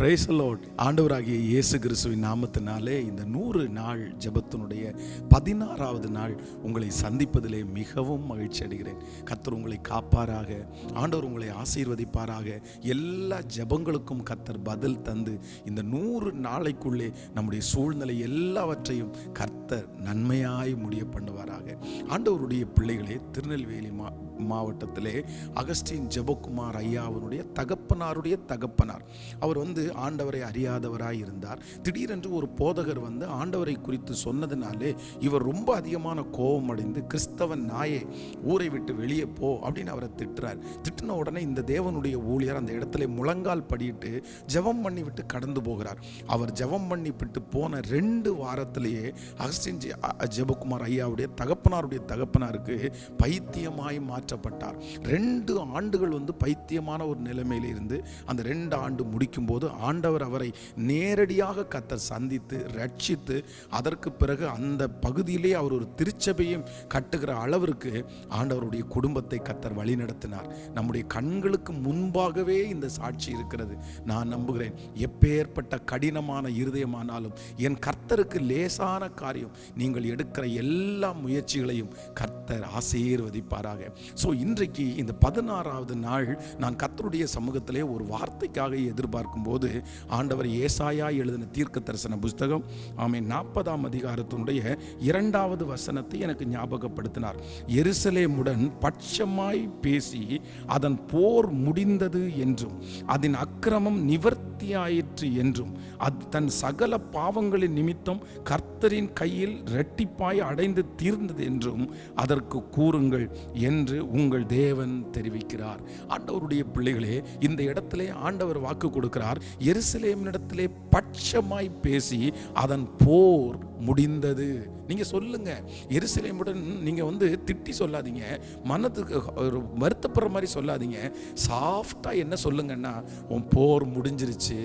Price the Lord. ஆண்டவராகிய இயேசு கிறிஸ்துவின் நாமத்தினாலே இந்த 100 நாள் ஜெபத்தினுடைய 16வது நாள் உங்களை சந்திப்பதிலே மிகவும் மகிழ்ச்சி அடைகிறேன். கர்த்தர் உங்களை காப்பாராக, ஆண்டவர் உங்களை ஆசீர்வதிப்பாராக. எல்லா ஜெபங்களுக்கும் கர்த்தர் பதில் தந்து இந்த 100 நாளைக்குள்ளே நம்முடைய சூழ்நிலை எல்லாவற்றையும் கர்த்தர் நன்மையாய் முடிய பண்ணுவாராக. ஆண்டவருடைய பிள்ளைகளே, திருநெல்வேலி மாவட்டத்திலே அகஸ்டின் ஜெபக்குமார் ஐயாவினுடைய தகப்பனாருடைய தகப்பனார் அவர் ஆண்டவரை அறியாதவராய் இருந்தார். திடீரென்று ஒரு போதகர் ஆண்டவரை குறித்து சொன்னதினாலே இவர் ரொம்ப அதிகமான கோபம் அடைந்து, கிறிஸ்தவன் நாயே, ஊரை விட்டு வெளியே போ அப்படின்னு அவரை திட்டுறார். திட்டின உடனே இந்த தேவனுடைய ஊழியர் அந்த இடத்துல முழங்கால் படிட்டு ஜெபம் பண்ணி விட்டு கடந்து போகிறார். அவர் ஜெபம் பண்ணி விட்டு போன 2 வாரத்திலேயே அகஸ்டின் ஜெபக்குமார் ஐயாவுடைய தகப்பனாருடைய தகப்பனாருக்கு பைத்தியமாய் மாற்றப்பட்டார். 2 ஆண்டுகள் பைத்தியமான ஒரு நிலைமையில இருந்து அந்த 2 ஆண்டு முடிக்கும் போது ஆண்டவர் அவரை நேரடியாக கர்த்தர் சந்தித்து ரட்சித்து, அதற்கு பிறகு அந்த பகுதியிலே அவர் ஒரு திருச்சபையும் கட்டுகிற அளவிற்கு ஆண்டவருடைய குடும்பத்தை கர்த்தர் வழி நடத்தினார். நம்முடைய கண்களுக்கு முன்பாகவே இந்த சாட்சி இருக்கிறது. நான் நம்புகிறேன், எப்பேற்பட்ட கடினமான இருதயமானாலும் என் கர்த்தருக்கு லேசான காரியம். நீங்கள் எடுக்கிற எல்லா முயற்சிகளையும் கர்த்தர் ஆசீர்வதிப்பாராக. ஸோ இன்றைக்கு இந்த 16வது நாள் நான் கர்த்தருடைய சமூகத்திலே ஒரு வார்த்தைக்காக எதிர்பார்க்கும் போது ஆண்டவர் ஏசாயா எழுதின தீர்க்க தரிசன புஸ்தகம் 40ஆம் அதிகாரத்தினுடைய 2வது வசனத்தை எனக்கு ஞாபகப்படுத்தினார். எருசலேமுடன் பட்சமாய் பேசி அதன் போர் முடிந்தது என்றும் அதன் அக்கிரமம் நிவர்த்தியாயிற்று என்றும் அது தன் சகல பாவங்களின் நிமித்தம் கர்த்தரின் கையில் இரட்டிப்பாய் அடைந்து தீர்ந்தது என்றும் அதற்கு கூறுங்கள் என்று உங்கள் தேவன் தெரிவிக்கிறார். ஆண்டவருடைய பிள்ளைகளே, இந்த இடத்திலே ஆண்டவர் வாக்கு கொடுக்கிறார். எருசலேமினிடத்திலே பட்சமாய் பேசி அதன் போர் முடிந்தது. நீங்க சொல்லுங்க, எருசலேமுடன் நீங்க திட்டி சொல்லாதீங்க, மனதுக்கு வருத்தப்படுற மாதிரி சொல்லாதீங்க. சாஃப்டா என்ன சொல்லுங்கன்னா, உன் போர் முடிஞ்சிருச்சு,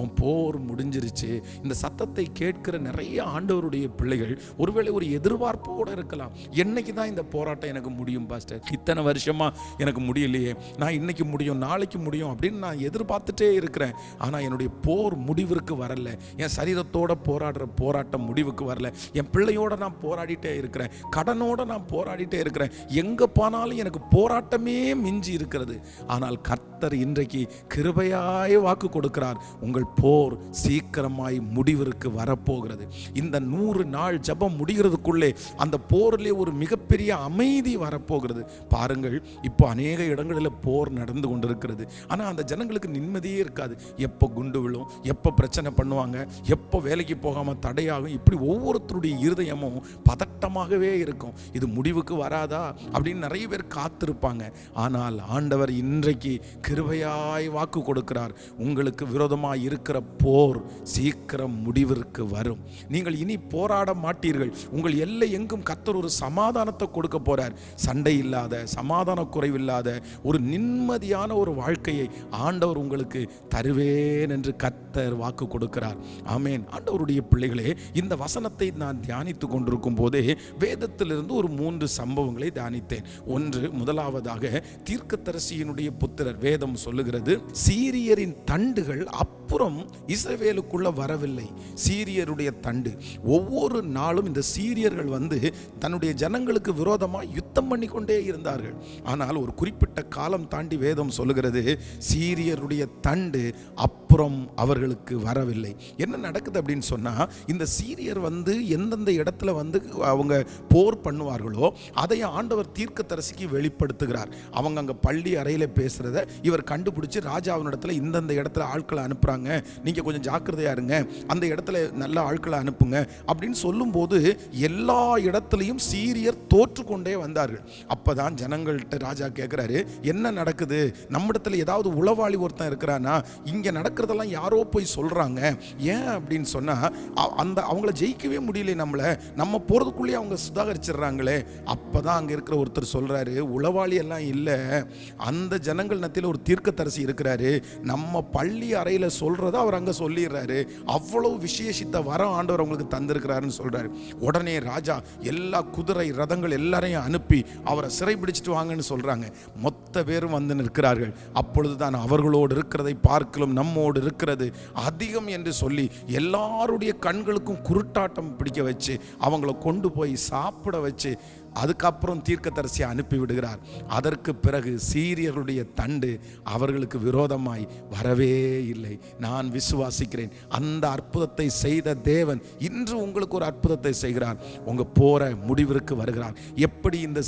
உன் போர் முடிஞ்சிருச்சு. இந்த சத்தத்தை கேட்கிற நிறைய ஆண்டவருடைய பிள்ளைகள் ஒருவேளை ஒரு எதிர்பார்ப்போடு இருக்கலாம். என்னைக்கு தான் இந்த போராட்டம் எனக்கு முடியும் பாஸ்டர்? இத்தனை வருஷமா எனக்கு முடியலையே, நான் இன்னைக்கு முடியும், நாளைக்கு முடியும் அப்படின்னு நான் எதிர்பார்த்துட்டே இருக்கிறேன். ஆனா என்னுடைய போர் முடிவிற்கு வரல. என் சரீரத்தோட போராடுற போராட்டம் முடிவுக்கு வரல. என் பிள்ளையோட நான் போராடிட்டே இருக்கிறேன், கடனோட நான் போராடிட்டே இருக்கிறேன். எங்க போனாலும் எனக்கு போராட்டமே மிஞ்சி இருக்கிறது. ஆனால் கர்த்தர் இன்றைக்கு கிருபையாய் வாக்கு கொடுக்கிறார், உங்கள் போர் சீக்கிரமாய் முடிவிற்கு வரப்போகிறது. இந்த 100 நாள் ஜெபம் முடிகிறதுக்குள்ளே அந்த போரிலே ஒரு மிகப்பெரிய அமைதி வரப்போகிறது. பாருங்கள், இப்போ அநேக இடங்களில் போர் நடந்து கொண்டிருக்கிறது. ஆனால் அந்த ஜனங்களுக்கு நிம்மதியே இருக்காது. எப்போ குண்டு விழும், எப்போ பிரச்சனை பண்ணுவாங்க, எப்போ வேலைக்கு போகாமல் தடையாகும், இப்படி ஒவ்வொருத்தருடைய இருதயமும் பதட்டமாகவே இருக்கும். இது முடிவுக்கு வராதா அப்படின்னு நிறைய பேர் காத்திருப்பாங்க. ஆனால் ஆண்டவர் இன்றைக்கு கிருபையாய் வாக்கு கொடுக்கிறார், உங்களுக்கு விரோதமாக இருக்கிற போர் சீக்கிரம் முடிவிற்கு வரும். நீங்கள் இனி போராட மாட்டீர்கள். உங்கள் எல்லை எங்கும் கர்த்தர் ஒரு சமாதானத்தை கொடுக்க போறார். சண்டை இல்லாத, சமாதான குறைவில்லாத ஒரு நிம்மதியான ஒரு வாழ்க்கையை ஆண்டவர் உங்களுக்கு தருவேன் என்று கர்த்தர் வாக்கு கொடுக்கிறார். ஆமென். ஆண்டவருடைய பிள்ளைகளே, இந்த வசனத்தை நான் தியானித்து கொண்டிருக்கும் போதே வேதத்திலிருந்து ஒரு 3 சம்பவங்களை தியானித்தேன். ஒன்று, முதலாவதாக தீர்க்கதரிசியினுடைய புத்திரர். வேதம் சொல்லுகிறது, சீரியரின் தண்டுகள் அப்புறம் இஸ்ரவேலுக்குள்ள வரவில்லை. சீரியருடைய தண்டு ஒவ்வொரு நாளும் இந்த சீரியர்கள் தன்னுடைய ஜனங்களுக்கு விரோதமாக யுத்தம் பண்ணி கொண்டே இருந்தார்கள். ஆனால் ஒரு குறிப்பிட்ட காலம் தாண்டி வேதம் சொல்லுகிறது, சீரியருடைய தண்டு அப்புறம் அவர்களுக்கு வரவில்லை. என்ன நடக்குது அப்படின்னு சொன்னா, இந்த சீரியர் எந்தெந்த இடத்துல அவங்க போர் பண்ணுவார்களோ அதை ஆண்டவர் தீர்க்கதரிசிக்கு வெளிப்படுத்துகிறார். அவங்க அங்க பள்ளி அறையில பேசுறத இவர் கண்டுபிடிச்சு ராஜாவினிடத்துல இந்தந்த இடத்துல ஆட்களை அனுப்புறாங்க, நீங்க கொஞ்சம் ஜாக்கிரதையா இருங்க, அந்த இடத்துல நல்ல ஆட்களை அனுப்புங்க அப்படின்னு சொல்லும் போது எல்லா இடத்துலையும் சீரியர் தோற்றுக்கொண்டே வந்தார்கள். அப்பதான் ஜனங்கள்கிட்ட ராஜா கேட்கிறாரு, என்ன நடக்குது? நம்மிடத்துல ஏதாவது உளவாளி ஒருத்தன் இருக்கிறானா? இங்க நடக்கிறதெல்லாம் யாரோ போய் சொல்றாங்க. ஏன் அப்படின்னு சொன்னா, அவங்கள ஜெயிக்கவே முடியல, நம்ம போறதுக்குள்ளேயே அவங்க சுதாகரிச்சிடுறாங்களே. அப்பதான் அங்க இருக்கிற ஒருத்தர் சொல்றாரு, உளவாளி எல்லாம் இல்ல, அந்த ஜனங்கள் நத்தில ஒரு தீர்க்கதரிசி இருக்கிறாரு, நம்ம பள்ளி அறையில சொல்றதை அவர் அங்க சொல்லிடுறாரு. அவ்வளவு விசேஷித்த வரம் ஆண்டவர் அவங்களுக்கு தந்திருக்கிறாருன்னு சொல்றாரு. உடனே ராஜா எல்லா குதிரை ரதங்கள் எல்லாரையும் அனுப்பி அவரை சிறை பிடிச்சிட்டு வாங்கன்னு சொல்றாங்க. மொத்த பேரும் வந்து நிற்கிறார்கள். அப்பொழுதுதான் அவர்களோடு இருக்கிறதை பார்க்கலும் நம்மோடு இருக்கிறது அதிகம் என்று சொல்லி எல்லாருடைய கண்களுக்கும் குருட்டாட்டம் பிடிக்க வச்சு அவங்கள கொண்டு போய் சாப்பிட வச்சு அதுக்கப்புறம் தீர்க்கதரிசியை அனுப்பி விடுகிறார். அதற்கு பிறகு சீரியர்களுடைய தண்டு அவர்களுக்கு விரோதமாய் வரவே இல்லை. நான் விசுவாசிக்கிறேன், அந்த அற்புதத்தை செய்த தேவன் இன்று உங்களுக்கு ஒரு அற்புதத்தை செய்கிறார். உங்க போற முடிவிற்கு வருகிறார். எப்படி இந்த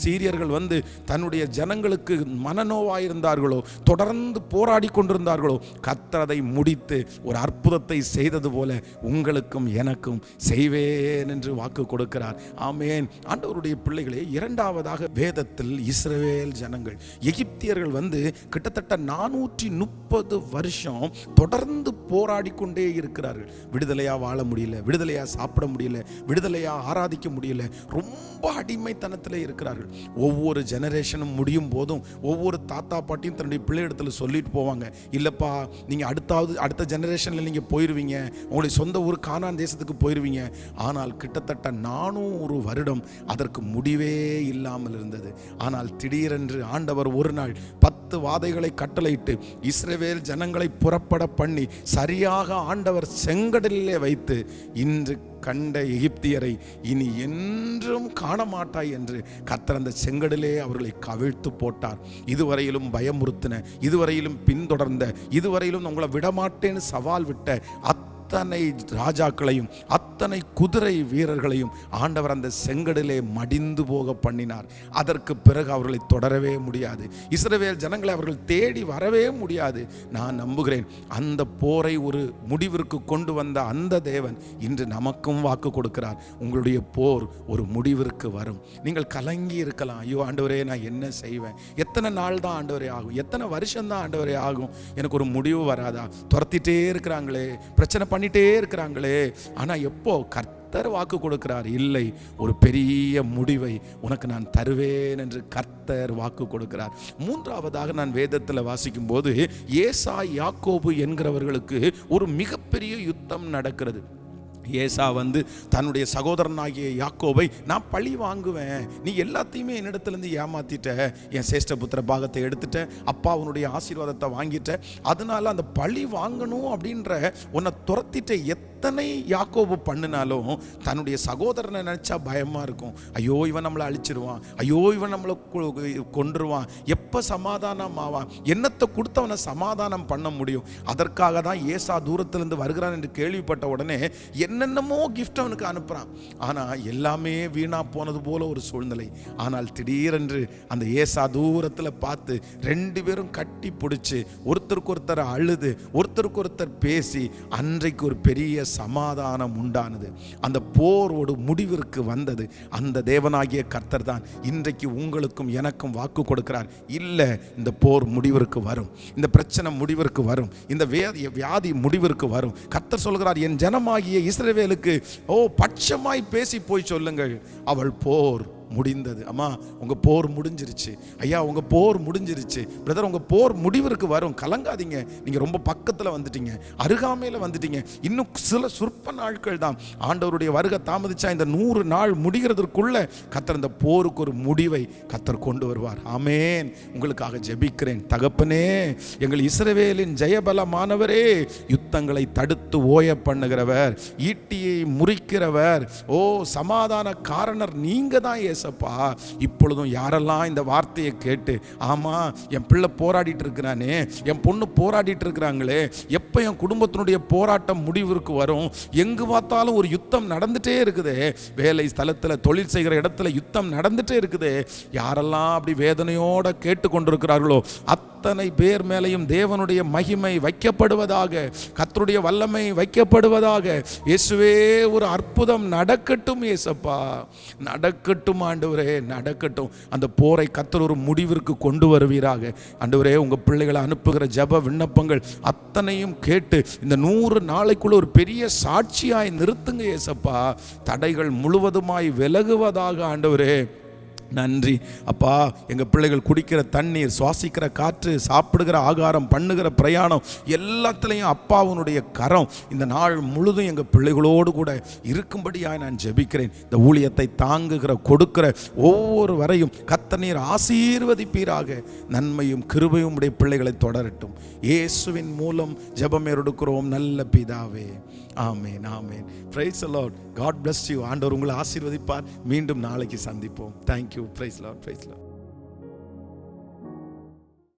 சீரியர்கள் வந்து தன்னுடைய ஜனங்களுக்கு மனநோவாயிருந்தார்களோ, தொடர்ந்து போராடி கொண்டிருந்தார்களோ, கர்த்தர் அதை முடித்து ஒரு அற்புதத்தை செய்தது போல உங்களுக்கும் எனக்கும் செய்வேன் என்று வாக்கு கொடுக்கிறார். ஆமென். ஆண்டவருடைய பிள்ளைகளே, இரண்டாவதாக வேதத்தில் இஸ்ரவேல் ஜனங்கள், எகிப்தியர்கள் வந்து கிட்டத்தட்ட 430 வருஷம் தொடர்ந்து போராடி கொண்டே இருக்கிறார்கள். விடுதலையா வாழ முடியல, விடுதலையா சாப்பிட முடியல, விடுதலையா ஆராதிக்க முடியல, ரொம்ப அடிமைத்தனத்தில் இருக்கிறார்கள். ஒவ்வொரு ஜெனரேஷனும் முடியும் போதும் ஒவ்வொரு தாத்தா பாட்டியும் தன்னுடைய பிள்ளையிடத்தில் சொல்லிட்டு போவாங்க, இல்லப்பா நீங்க அடுத்த ஜெனரேஷன்ல நீங்க போயிருவீங்க, உங்களுடைய சொந்த ஊர் கானான் தேசத்துக்கு போயிருவீங்க. ஆனால் கிட்டத்தட்ட 400 வருடம் அதற்கு முடிவே இல்லாமல் இருந்தது. ஆனால் திடீரென்று ஆண்டவர் ஒரு நாள் 10 வாதைகளை கட்டளையிட்டு இஸ்ரவேல் ஜனங்களை புறப்பட பண்ணி சரியாக ஆண்டவர் செங்கடலிலே வைத்து இன்று கண்ட எகிப்தியரை இனி என்றும் காண மாட்டாய் என்று கர்த்தர் அந்த செங்கடலே அவர்களை கவிழ்த்து போட்டார். இதுவரையிலும் பயமுறுத்தின, இதுவரையிலும் பின்தொடர்ந்த, இதுவரையிலும் உங்களை விடமாட்டேன்னு சவால் விட்ட அத்தனை ராஜாக்களையும் அத்தனை குதிரை வீரர்களையும் ஆண்டவர் அந்த செங்கடலே மடிந்து போக பண்ணினார். அதற்கு பிறகு அவர்களை தொடரவே முடியாது. இஸ்ரவேல் ஜனங்களை அவர்கள் தேடி வரவே முடியாது. நான் நம்புகிறேன், அந்த போரை ஒரு முடிவிற்கு கொண்டு வந்த அந்த தேவன் இன்று நமக்கும் வாக்கு கொடுக்கிறார். உங்களுடைய போர் ஒரு முடிவிற்கு வரும். நீங்கள் கலங்கி இருக்கலாம், ஐயோ ஆண்டவரே நான் என்ன செய்வேன், எத்தனை நாள் தான் ஆண்டவரே ஆகும், எத்தனை வருஷம் தான் ஆண்டவரே ஆகும், எனக்கு ஒரு முடிவு வராதா, துரத்திட்டே இருக்கிறாங்களே, பிரச்சனை பண்ணிட்டே இருக்கிறாங்களே. ஆனா எப்போ கர்த்தர் வாக்கு கொடுக்கிறார், இல்லை ஒரு பெரிய முடிவை உனக்கு நான் தருவேன் என்று கர்த்தர் வாக்கு கொடுக்கிறார். மூன்றாவதாக நான் வேதத்தில் வாசிக்கும் போது ஏசா யாக்கோபு என்கிறவர்களுக்கு ஒரு மிகப்பெரிய யுத்தம் நடக்கிறது. ஏசா வந்து தன்னுடைய சகோதரனாகிய யாக்கோபை நான் பழி வாங்குவேன், நீ எல்லாத்தையுமே என்னிடத்துலேருந்து ஏமாத்திட்ட, என் சேஷ்ட புத்திர பாகத்தை எடுத்துட்ட, அப்பா உன்னுடைய ஆசீர்வாதத்தை வாங்கிட்ட, அதனால அந்த பழி வாங்கணும் அப்படின்ற உன்னை துரத்திட்ட எத்தனை யாக்கோபு பண்ணினாலும் தன்னுடைய சகோதரனை நினைச்சா பயமா இருக்கும். ஐயோ இவன் நம்மளை அழிச்சிருவான், ஐயோ இவன் நம்மளை கொன்றுவான், எப்ப சமாதானம் ஆவான், என்னத்தை கொடுத்தவனை சமாதானம் பண்ண முடியும். அதற்காக தான் ஏசா தூரத்திலிருந்து வருகிறான் என்று கேள்விப்பட்ட உடனே என்னென்னமோ கிஃப்ட் அவனுக்கு அனுப்புறான். ஆனா எல்லாமே வீணா போனது போல ஒரு சூழ்நிலை. ஆனால் திடீரென்று அந்த ஏசா தூரத்தில் பார்த்து 2 பேரும் கட்டி பிடிச்சு ஒருத்தருக்கு ஒருத்தர் அழுது ஒருத்தருக்கு ஒருத்தர் பேசி அன்றைக்கு ஒரு பெரிய சமாதானம் உண்டானது. அந்த போர் ஒரு முடிவிற்கு வந்தது. அந்த தேவனாகிய கர்த்தர் தான் இன்றைக்கு உங்களுக்கும் எனக்கும் வாக்கு கொடுக்கிறார். இல்லை, இந்த போர் முடிவிற்கு வரும், இந்த பிரச்சனை முடிவிற்கு வரும், இந்த வியாதி முடிவிற்கு வரும். கர்த்தர் சொல்கிறார், என் ஜனமாகிய இஸ்ரவேலுக்கு பட்சமாய் பேசி போய் சொல்லுங்கள், அவள் போர் முடிந்தது. அம்மா உங்க போர் முடிஞ்சிருச்சு, ஐயா உங்க போர் முடிஞ்சிருச்சு, பிரதர் உங்க போர் முடிவிற்கு வரும், கலங்காதீங்க, நீங்க ரொம்ப பக்கத்துல வந்துட்டீங்க, அருகாமையில வந்துட்டீங்க, இன்னும் சில சொற்ப நாட்கள் தான். ஆண்டவருடைய வருகை தாமதிச்சா இந்த 100 நாள் முடிகிறதுக்குள்ள கர்த்தர் இந்த போருக்கு ஒரு முடிவை கர்த்தர் கொண்டு வருவார். ஆமென். உங்களுக்காக ஜெபிக்கிறேன். தகப்பனே, எங்கள் இஸ்ரவேலின் ஜெயபலமானவரே, யுத்தங்களை தடுத்து ஓய பண்ணுகிறவர், ஈட்டியை முறிக்கிறவர், சமாதான காரணர் நீங்க தான் ஏசப்பா. இப்பொழுதும் யாரெல்லாம் இந்த வார்த்தையை கேட்டு, ஆமா என் பிள்ளை போராடிட்டு இருக்கிறானே, என் பொண்ணு போராடிட்டு இருக்கிறாங்களே, எப்ப என் குடும்பத்தினுடைய போராட்டம் முடிவிற்கு வரும், எங்கு பார்த்தாலும் ஒரு யுத்தம் நடந்துட்டே இருக்குது, வேலை ஸ்தலத்துல தொழில் செய்கிற இடத்துல யுத்தம் நடந்துட்டே இருக்குது, யாரெல்லாம் அப்படி வேதனையோட கேட்டு கொண்டிருக்கிறார்களோ அத்தனை பேர் மேலையும் தேவனுடைய மகிமை வைக்கப்படுவதாக, கர்த்தருடைய வல்லமை வைக்கப்படுவதாக. இயேசுவே ஒரு அற்புதம் நடக்கட்டும் ஏசப்பா, நடக்கட்டும் ஆண்டவரே, நடக்கட்டும். அந்த போரை கர்த்தர் ஒரு முடிவிற்கு கொண்டு வருவீராக. ஆண்டவரே, உங்க பிள்ளைகளை அனுப்புகிற ஜெப விண்ணப்பங்கள் அத்தனையும் கேட்டு இந்த 100 நாளைக்குள்ள ஒரு பெரிய சாட்சியாய் நிறுத்துங்க ஏசப்பா. தடைகள் முழுவதுமாய் விலகுவதாக ஆண்டவரே. நன்றி அப்பா. எங்கள் பிள்ளைகள் குடிக்கிற தண்ணீர், சுவாசிக்கிற காற்று, சாப்பிடுகிற ஆகாரம், பண்ணுகிற பிரயாணம் எல்லாத்துலேயும் அப்பாவுனுடைய கரம் இந்த நாள் முழுதும் எங்கள் பிள்ளைகளோடு கூட இருக்கும்படியாக நான் ஜெபிக்கிறேன். இந்த ஊழியத்தை தாங்குகிற கொடுக்கிற ஒவ்வொரு வரையும் கர்த்தர் ஆசீர்வதிப்பீராக. நன்மையும் கிருபையும் உடைய பிள்ளைகளை தொடரட்டும். இயேசுவின் மூலம் ஜெபம் எடுக்கிறோம் நல்ல பிதாவே. ஆமேன், ஆமேன். Praise the lord. God bless you. ஆண்டவர் உங்களை ஆசீர்வதிப்பார். மீண்டும் நாளைக்கு சந்திப்போம். Thank you. Praise lord, praise Lord.